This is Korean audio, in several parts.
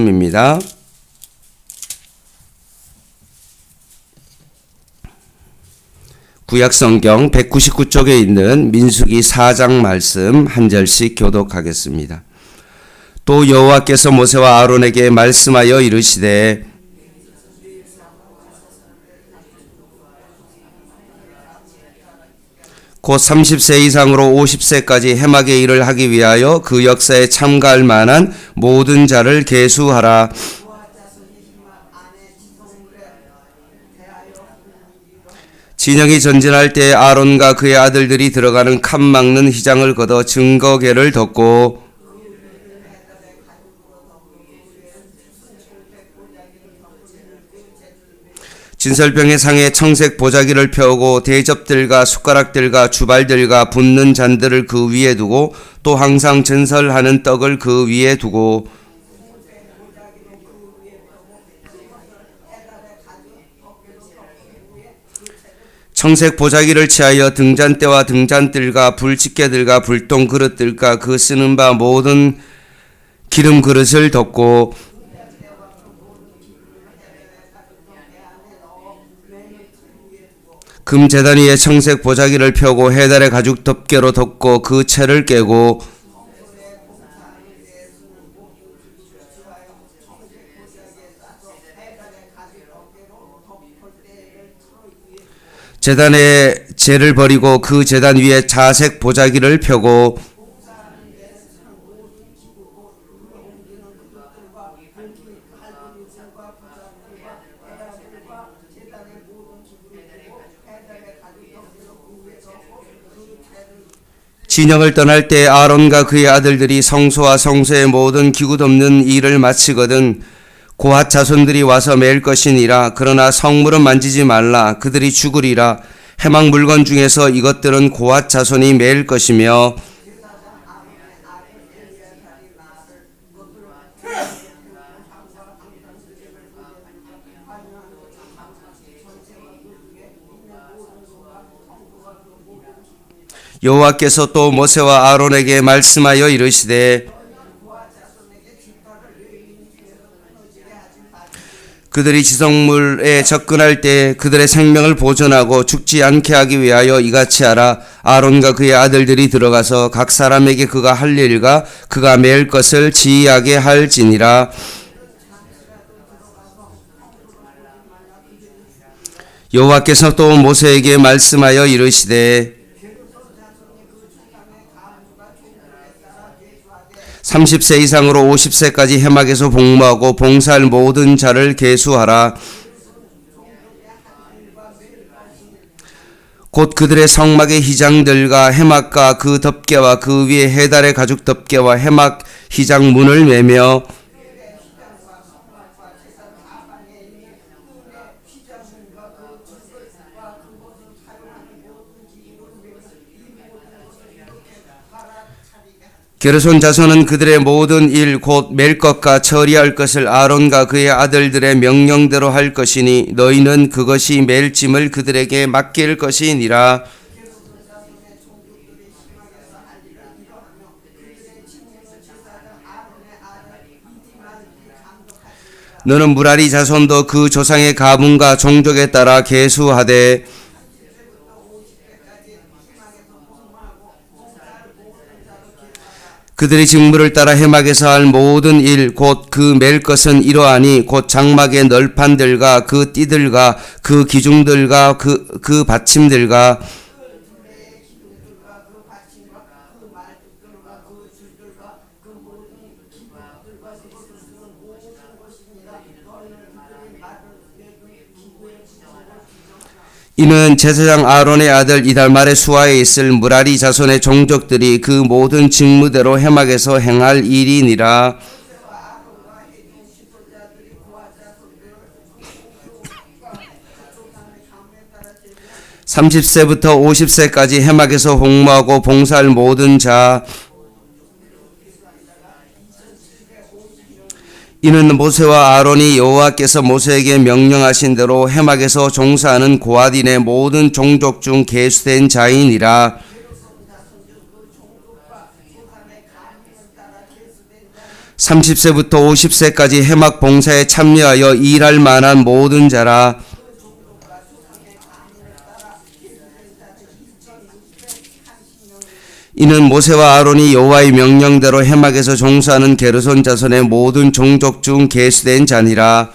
입니다. 구약성경 199쪽에 있는 민수기 4장 말씀 한 절씩 교독하겠습니다. 또 여호와께서 모세와 아론에게 말씀하여 이르시되 곧 30세 이상으로 50세까지 해막의 일을 하기 위하여 그 역사에 참가할 만한 모든 자를 계수하라. 진영이 전진할 때 아론과 그의 아들들이 들어가는 칸 막는 휘장을 걷어 증거궤를 덮고 진설병의 상에 청색 보자기를 펴고 대접들과 숟가락들과 주발들과 붓는 잔들을 그 위에 두고 또 항상 전설하는 떡을 그 위에 두고 청색 보자기를 취하여 등잔대와 등잔들과 불집게들과 불똥 그릇들과 그 쓰는 바 모든 기름 그릇을 덮고 금 제단 위에 청색 보자기를 펴고 해달의 가죽 덮개로 덮고 그 채를 깨고 제단에 재를 버리고 그 제단 위에 자색 보자기를 펴고 진영을 떠날 때 아론과 그의 아들들이 성소와 성소의 모든 기구 덮는 일을 마치거든 고핫 자손들이 와서 매일 것이니라. 그러나 성물은 만지지 말라. 그들이 죽으리라. 해막 물건 중에서 이것들은 고핫 자손이 매일 것이며 여호와께서 또 모세와 아론에게 말씀하여 이르시되 그들이 지성물에 접근할 때 그들의 생명을 보존하고 죽지 않게 하기 위하여 이같이 하라. 아론과 그의 아들들이 들어가서 각 사람에게 그가 할 일과 그가 맬 것을 지휘하게 할지니라. 여호와께서 또 모세에게 말씀하여 이르시되 30세 이상으로 50세까지 해막에서 복무하고 봉사할 모든 자를 계수하라. 곧 그들의 성막의 휘장들과 해막과 그 덮개와 그 위에 해달의 가죽 덮개와 해막 휘장 문을 매며 게르손 자손은 그들의 모든 일 곧 맬 것과 처리할 것을 아론과 그의 아들들의 명령대로 할 것이니 너희는 그것이 맬 짐을 그들에게 맡길 것이니라. 너는 무라리 자손도 그 조상의 가문과 종족에 따라 계수하되 그들이 직무를 따라 해막에서 할 모든 일 곧 그 맬 것은 이러하니 곧 장막의 널판들과 그 띠들과 그 기둥들과 그 받침들과 이는 제사장 아론의 아들 이달말의 수하에 있을 무라리 자손의 종족들이 그 모든 직무대로 해막에서 행할 일이니라. (30세부터) (50세까지) 해막에서 복무하고 봉사할 모든 자 이는 모세와 아론이 여호와께서 모세에게 명령하신 대로 해막에서 종사하는 고핫인의 모든 종족 중 계수된 자이니라. 30세부터 50세까지 해막 봉사에 참여하여 일할 만한 모든 자라. 이는 모세와 아론이 여호와의 명령대로 해막에서 종사하는 게르손 자손의 모든 종족 중 계수된 자니라.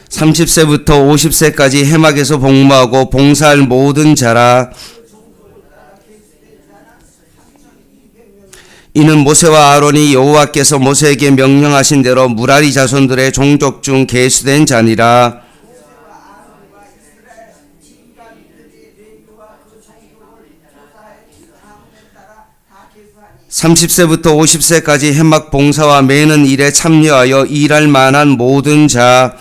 30세부터 50세까지 해막에서 복무하고 봉사할 모든 자라. 이는 모세와 아론이 여호와께서 모세에게 명령하신 대로 무라리 자손들의 종족 중 계수된 자니라. 30세부터 50세까지 해막 봉사와 매는 일에 참여하여 일할 만한 모든 자.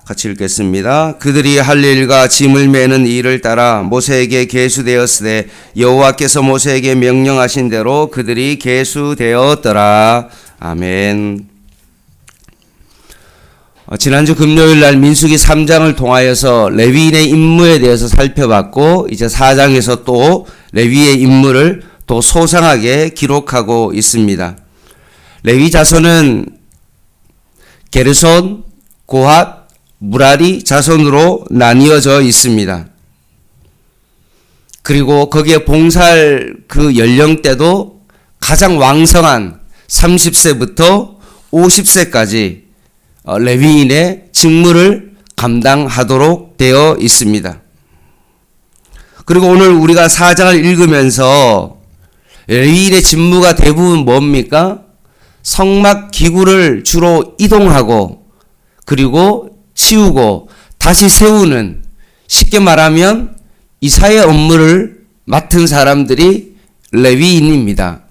같이 읽겠습니다. 그들이 할 일과 짐을 매는 일을 따라 모세에게 계수되었으되 여호와께서 모세에게 명령하신 대로 그들이 계수되었더라. 아멘. 지난주 금요일 날 민수기 3장을 통하여서 레위인의 임무에 대해서 살펴봤고, 이제 4장에서 또 레위의 임무를 또 소상하게 기록하고 있습니다. 레위 자손은 게르손, 고핫, 무라리 자손으로 나뉘어져 있습니다. 그리고 거기에 봉사할 그 연령대도 가장 왕성한 30세부터 50세까지 레위인의 직무를 감당하도록 되어 있습니다. 그리고 오늘 우리가 4장을 읽으면서 레위인의 직무가 대부분 뭡니까? 성막 기구를 주로 이동하고 그리고 치우고 다시 세우는, 쉽게 말하면 이사의 업무를 맡은 사람들이 레위인입니다.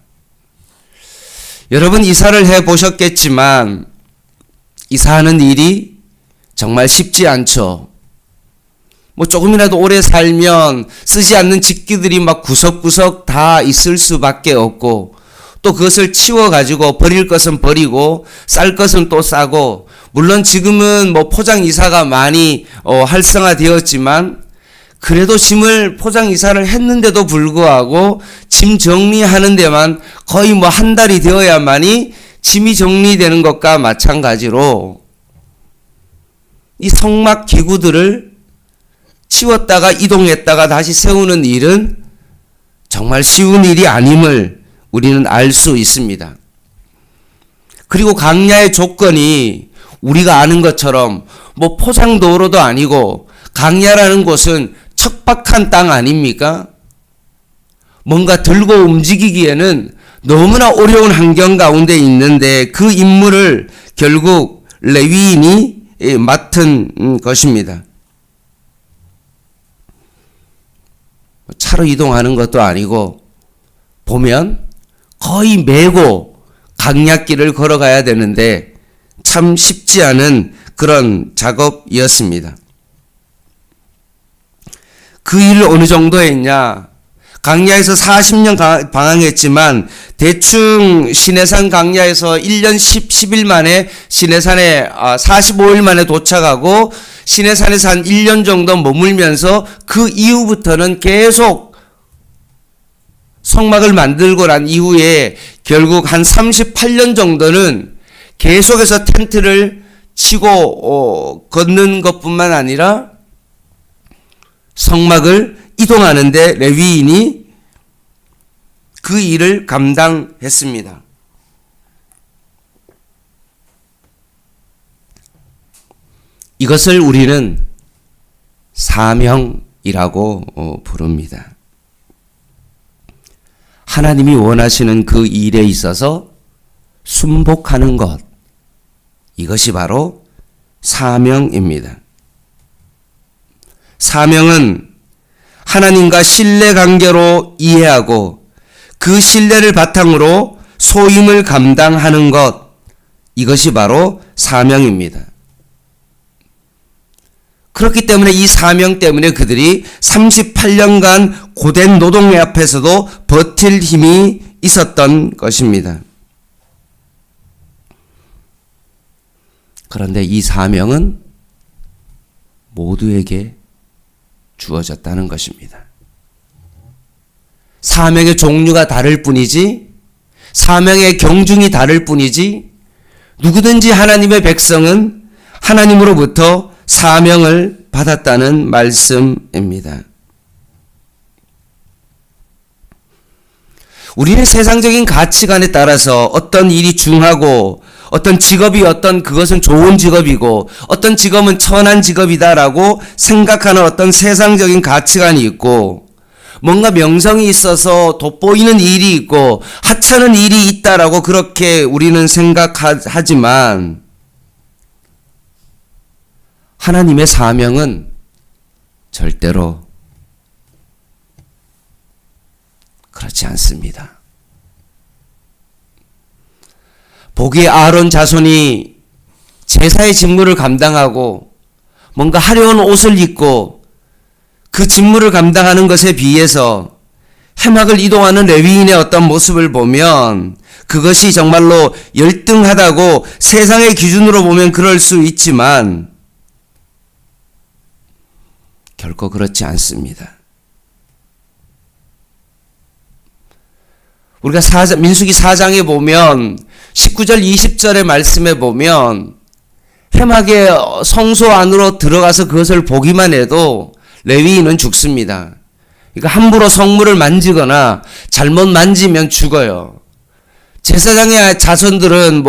여러분 이사를 해보셨겠지만 이사하는 일이 정말 쉽지 않죠. 뭐 조금이라도 오래 살면 쓰지 않는 집기들이 막 구석구석 다 있을 수밖에 없고, 또 그것을 치워가지고 버릴 것은 버리고 쌀 것은 또 싸고, 물론 지금은 뭐 포장 이사가 많이 활성화되었지만 그래도 짐을 포장 이사를 했는데도 불구하고 짐 정리하는 데만 거의 뭐 한 달이 되어야만이 짐이 정리되는 것과 마찬가지로 이 성막 기구들을 치웠다가 이동했다가 다시 세우는 일은 정말 쉬운 일이 아님을 우리는 알 수 있습니다. 그리고 강야의 조건이 우리가 아는 것처럼 뭐 포장도로도 아니고, 강야라는 곳은 척박한 땅 아닙니까? 뭔가 들고 움직이기에는 너무나 어려운 환경 가운데 있는데 그 임무를 결국 레위인이 맡은 것입니다. 차로 이동하는 것도 아니고 보면 거의 메고 강약길을 걸어가야 되는데 참 쉽지 않은 그런 작업이었습니다. 그 일을 어느 정도 했냐? 강야에서 40년 방황했지만 대충 시내산 강야에서 1년 10일 만에 시내산에 45일 만에 도착하고 시내산에서 한 1년 정도 머물면서 그 이후부터는 계속 성막을 만들고 난 이후에 결국 한 38년 정도는 계속해서 텐트를 치고 걷는 것뿐만 아니라 성막을 이동하는데 레위인이 그 일을 감당했습니다. 이것을 우리는 사명이라고 부릅니다. 하나님이 원하시는 그 일에 있어서 순복하는 것, 이것이 바로 사명입니다. 사명은 하나님과 신뢰관계로 이해하고 그 신뢰를 바탕으로 소임을 감당하는 것, 이것이 바로 사명입니다. 그렇기 때문에 이 사명 때문에 그들이 38년간 고된 노동의 앞에서도 버틸 힘이 있었던 것입니다. 그런데 이 사명은 모두에게 주어졌다는 것입니다. 사명의 종류가 다를 뿐이지, 사명의 경중이 다를 뿐이지, 누구든지 하나님의 백성은 하나님으로부터 사명을 받았다는 말씀입니다. 우리는 세상적인 가치관에 따라서 어떤 일이 중하고 어떤 직업이 그것은 좋은 직업이고 어떤 직업은 천한 직업이다라고 생각하는 어떤 세상적인 가치관이 있고, 뭔가 명성이 있어서 돋보이는 일이 있고 하찮은 일이 있다라고 그렇게 우리는 생각하지만, 하나님의 사명은 절대로 그렇지 않습니다. 보기에 아론 자손이 제사의 직무를 감당하고 뭔가 화려한 옷을 입고 그 직무를 감당하는 것에 비해서 해막을 이동하는 레위인의 어떤 모습을 보면 그것이 정말로 열등하다고 세상의 기준으로 보면 그럴 수 있지만 결코 그렇지 않습니다. 우리가 민수기 4장에 보면 19절 20절의 말씀에 보면 해막의 성소 안으로 들어가서 그것을 보기만 해도 레위인은 죽습니다. 그러니까 함부로 성물을 만지거나 잘못 만지면 죽어요. 제사장의 자손들은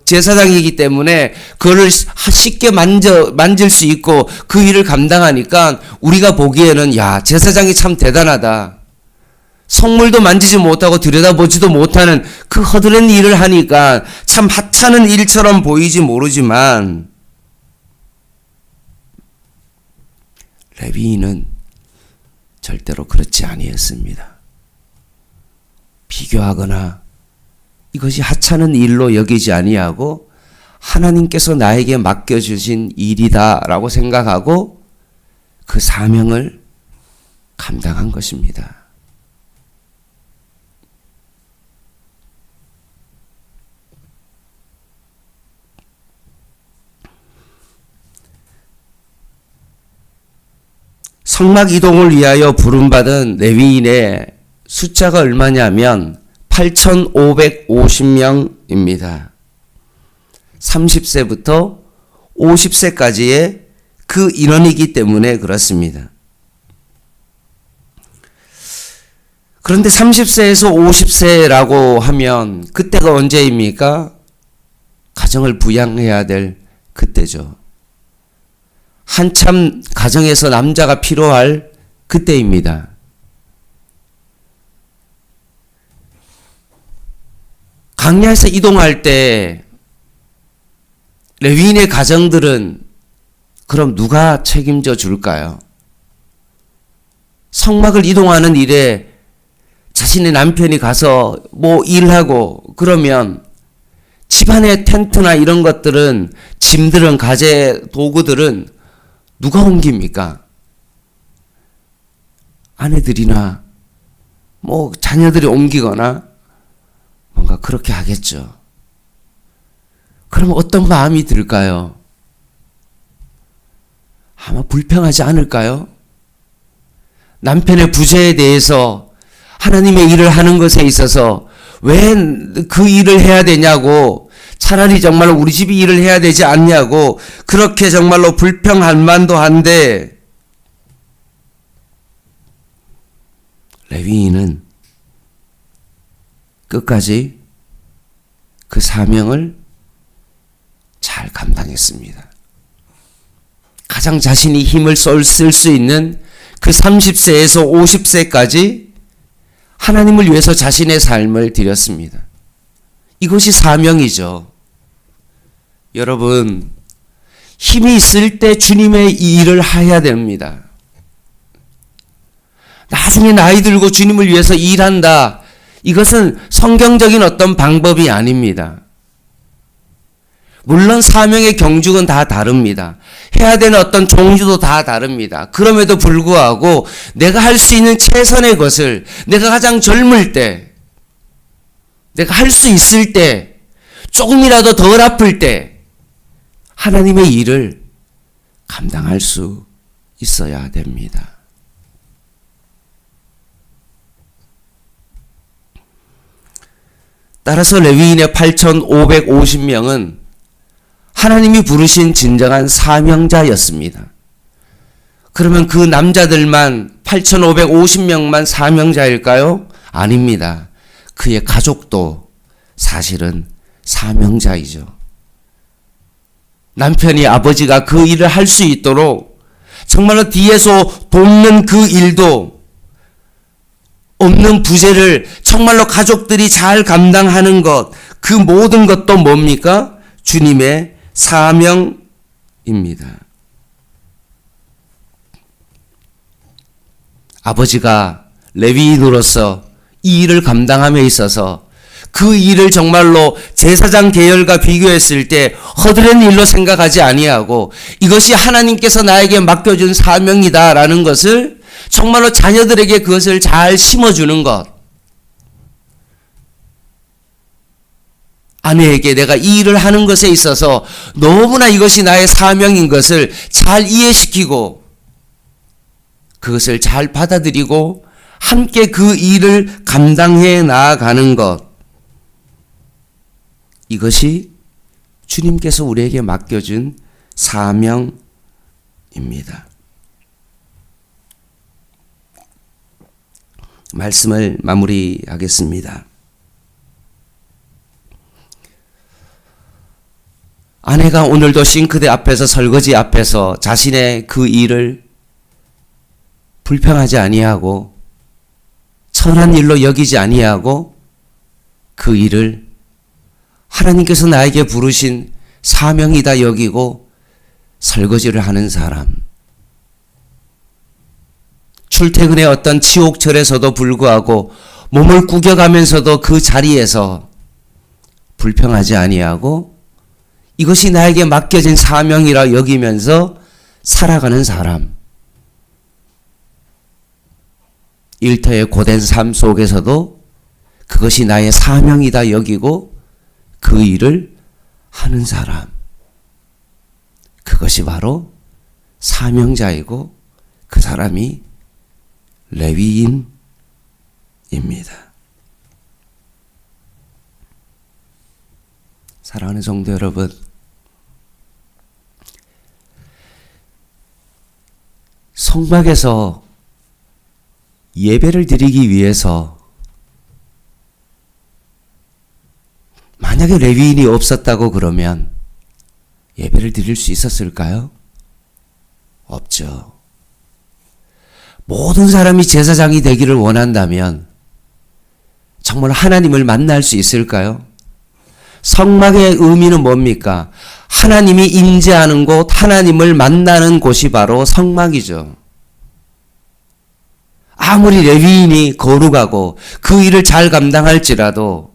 제사장이기 때문에 그거를 쉽게 만질 수 있고 그 일을 감당하니까 우리가 보기에는 제사장이 참 대단하다. 성물도 만지지 못하고 들여다보지도 못하는 그 허드렛 일을 하니까 참 하찮은 일처럼 보이지 모르지만, 레위인은 절대로 그렇지 아니었습니다. 비교하거나 이것이 하찮은 일로 여기지 아니하고 하나님께서 나에게 맡겨주신 일이다라고 생각하고 그 사명을 감당한 것입니다. 성막 이동을 위하여 부름받은 레위인의 숫자가 얼마냐면 8,550명입니다. 30세부터 50세까지의 그 인원이기 때문에 그렇습니다. 그런데 30세에서 50세라고 하면 그때가 언제입니까? 가정을 부양해야 될 그때죠. 한참 가정에서 남자가 필요할 그때입니다. 광야에서 이동할 때 레위인의 가정들은 그럼 누가 책임져 줄까요? 성막을 이동하는 일에 자신의 남편이 가서 일하고 그러면 집안의 텐트나 이런 것들은, 짐들은, 가재 도구들은 누가 옮깁니까? 아내들이나 자녀들이 옮기거나 뭔가 그렇게 하겠죠. 그럼 어떤 마음이 들까요? 아마 불평하지 않을까요? 남편의 부재에 대해서 하나님의 일을 하는 것에 있어서 왜 그 일을 해야 되냐고, 차라리 정말 우리 집이 일을 해야 되지 않냐고 그렇게 정말로 불평할 만도 한데, 레위인은 끝까지 그 사명을 잘 감당했습니다. 가장 자신이 힘을 쓸 수 있는 그 30세에서 50세까지 하나님을 위해서 자신의 삶을 드렸습니다. 이것이 사명이죠. 여러분, 힘이 있을 때 주님의 일을 해야 됩니다. 나중에 나이 들고 주님을 위해서 일한다. 이것은 성경적인 어떤 방법이 아닙니다. 물론 사명의 경중은 다 다릅니다. 해야 되는 어떤 종류도 다 다릅니다. 그럼에도 불구하고 내가 할 수 있는 최선의 것을, 내가 가장 젊을 때, 내가 할 수 있을 때, 조금이라도 덜 아플 때 하나님의 일을 감당할 수 있어야 됩니다. 따라서 레위인의 8,550명은 하나님이 부르신 진정한 사명자였습니다. 그러면 그 남자들만 8,550명만 사명자일까요? 아닙니다. 그의 가족도 사실은 사명자이죠. 남편이 아버지가 그 일을 할 수 있도록 정말로 뒤에서 돕는 그 일도 없는 부재를 정말로 가족들이 잘 감당하는 것, 그 모든 것도 뭡니까? 주님의 사명입니다. 아버지가 레위인으로서 이 일을 감당함에 있어서 그 일을 정말로 제사장 계열과 비교했을 때 허드렛 일로 생각하지 아니하고 이것이 하나님께서 나에게 맡겨준 사명이다라는 것을 정말로 자녀들에게 그것을 잘 심어주는 것, 아내에게 내가 이 일을 하는 것에 있어서 너무나 이것이 나의 사명인 것을 잘 이해시키고 그것을 잘 받아들이고 함께 그 일을 감당해 나아가는 것, 이것이 주님께서 우리에게 맡겨준 사명입니다. 말씀을 마무리하겠습니다. 아내가 오늘도 싱크대 앞에서 설거지 앞에서 자신의 그 일을 불평하지 아니하고 천한 일로 여기지 아니하고 그 일을 하나님께서 나에게 부르신 사명이다 여기고 설거지를 하는 사람, 출퇴근의 어떤 치옥철에서도 불구하고 몸을 구겨가면서도 그 자리에서 불평하지 아니하고 이것이 나에게 맡겨진 사명이라 여기면서 살아가는 사람, 일터의 고된 삶 속에서도 그것이 나의 사명이다 여기고 그 일을 하는 사람, 그것이 바로 사명자이고 그 사람이 레위인입니다. 사랑하는 성도 여러분, 성막에서 예배를 드리기 위해서 만약에 레위인이 없었다고 그러면 예배를 드릴 수 있었을까요? 없죠. 모든 사람이 제사장이 되기를 원한다면 정말 하나님을 만날 수 있을까요? 성막의 의미는 뭡니까? 하나님이 임재하는 곳, 하나님을 만나는 곳이 바로 성막이죠. 아무리 레위인이 거룩하고 그 일을 잘 감당할지라도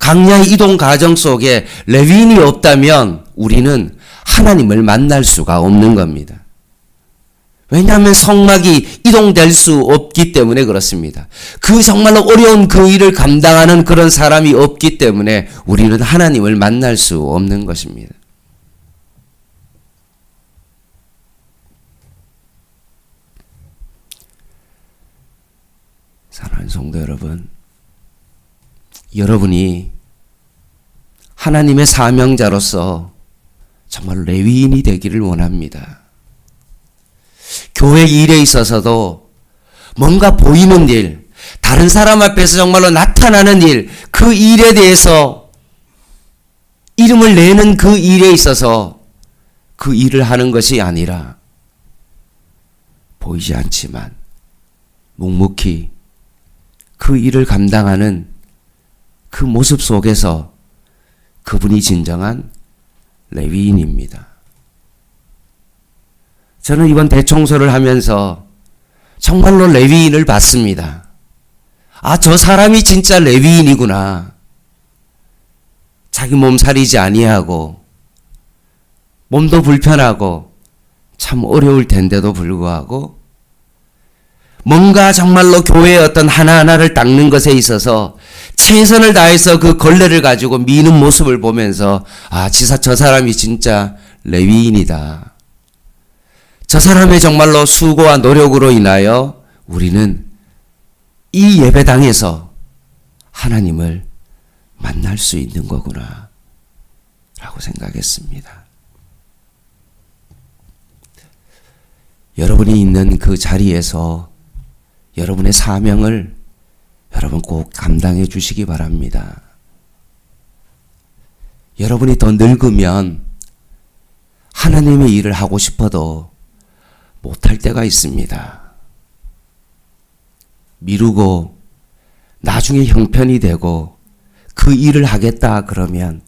광야의 이동 과정 속에 레위인이 없다면 우리는 하나님을 만날 수가 없는 겁니다. 왜냐하면 성막이 이동될 수 없기 때문에 그렇습니다. 그 정말로 어려운 그 일을 감당하는 그런 사람이 없기 때문에 우리는 하나님을 만날 수 없는 것입니다. 사랑하는 성도 여러분, 여러분이 하나님의 사명자로서 정말 레위인이 되기를 원합니다. 교회 일에 있어서도 뭔가 보이는 일, 다른 사람 앞에서 정말로 나타나는 일, 그 일에 대해서 이름을 내는 그 일에 있어서 그 일을 하는 것이 아니라 보이지 않지만 묵묵히 그 일을 감당하는 그 모습 속에서 그분이 진정한 레위인입니다. 저는 이번 대청소를 하면서 정말로 레위인을 봤습니다. 아, 저 사람이 진짜 레위인이구나. 자기 몸 살이지 아니하고 몸도 불편하고 참 어려울 텐데도 불구하고 뭔가 정말로 교회의 어떤 하나하나를 닦는 것에 있어서 최선을 다해서 그 걸레를 가지고 미는 모습을 보면서 아, 저 사람이 진짜 레위인이다. 저 사람의 정말로 수고와 노력으로 인하여 우리는 이 예배당에서 하나님을 만날 수 있는 거구나 라고 생각했습니다. 여러분이 있는 그 자리에서 여러분의 사명을 여러분 꼭 감당해 주시기 바랍니다. 여러분이 더 늙으면 하나님의 일을 하고 싶어도 못할 때가 있습니다. 미루고 나중에 형편이 되고 그 일을 하겠다 그러면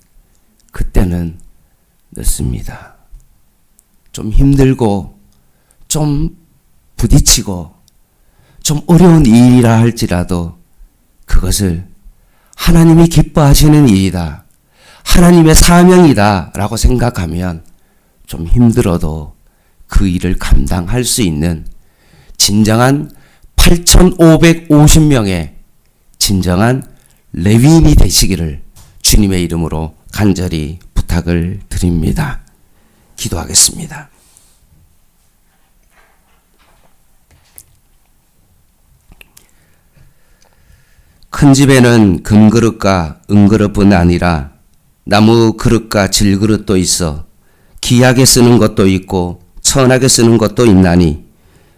그때는 늦습니다. 좀 힘들고 좀 부딪히고 좀 어려운 일이라 할지라도 그것을 하나님이 기뻐하시는 일이다, 하나님의 사명이다 라고 생각하면 좀 힘들어도 그 일을 감당할 수 있는 진정한 8,550명의 진정한 레위인이 되시기를 주님의 이름으로 간절히 부탁을 드립니다. 기도하겠습니다. 큰 집에는 금그릇과 은그릇뿐 아니라 나무 그릇과 질그릇도 있어 귀하게 쓰는 것도 있고 천하게 쓰는 것도 있나니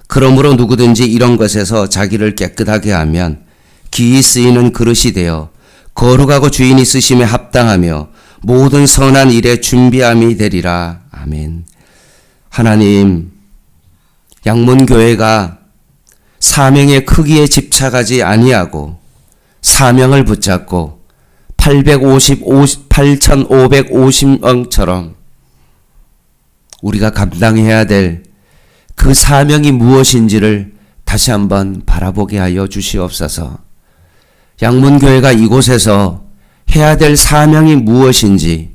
그러므로 누구든지 이런 것에서 자기를 깨끗하게 하면 귀히 쓰이는 그릇이 되어 거룩하고 주인이 쓰심에 합당하며 모든 선한 일에 준비함이 되리라. 아멘. 하나님, 양문교회가 사명의 크기에 집착하지 아니하고 사명을 붙잡고 8,550명처럼 우리가 감당해야 될 그 사명이 무엇인지를 다시 한번 바라보게 하여 주시옵소서. 양문교회가 이곳에서 해야 될 사명이 무엇인지,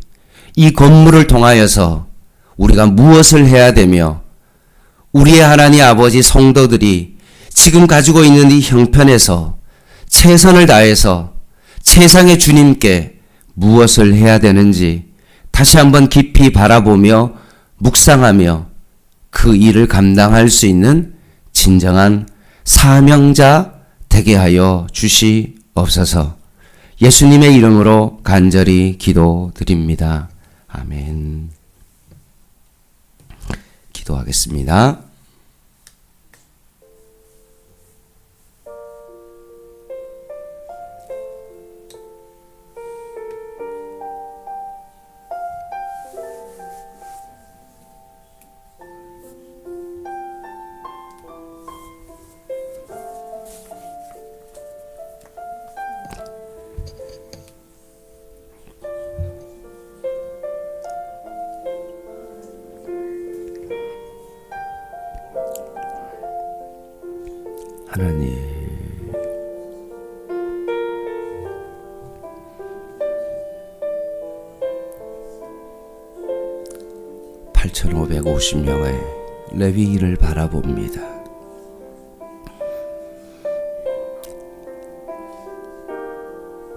이 건물을 통하여서 우리가 무엇을 해야 되며 우리의 하나님 아버지 성도들이 지금 가지고 있는 이 형편에서 최선을 다해서 세상의 주님께 무엇을 해야 되는지 다시 한번 깊이 바라보며 묵상하며 그 일을 감당할 수 있는 진정한 사명자 되게 하여 주시옵소서. 예수님의 이름으로 간절히 기도드립니다. 아멘. 기도하겠습니다. 하나님, 8,550명의 레위인을 바라봅니다.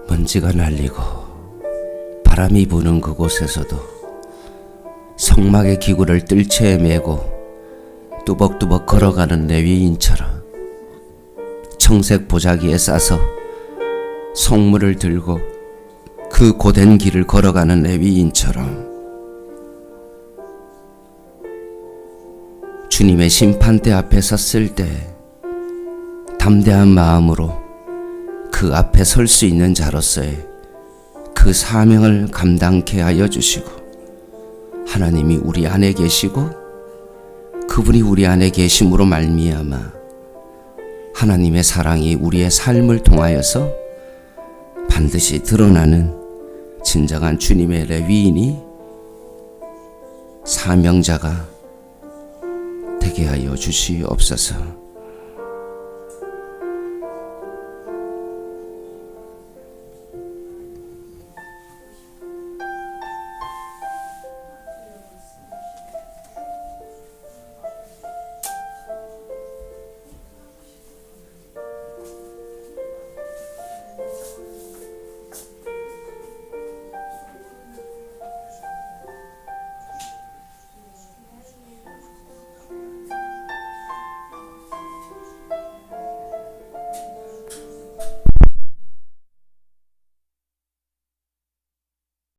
먼지가 날리고 바람이 부는 그곳에서도 성막의 기구를 뜰채에 메고 뚜벅뚜벅 걸어가는 레위인처럼 청색 보자기에 싸서 성물을 들고 그 고된 길을 걸어가는 레위인처럼 주님의 심판대 앞에 섰을 때 담대한 마음으로 그 앞에 설 수 있는 자로서의 그 사명을 감당케 하여 주시고, 하나님이 우리 안에 계시고 그분이 우리 안에 계심으로 말미암아 하나님의 사랑이 우리의 삶을 통하여서 반드시 드러나는 진정한 주님의 레위인이, 사명자가 되게 하여 주시옵소서.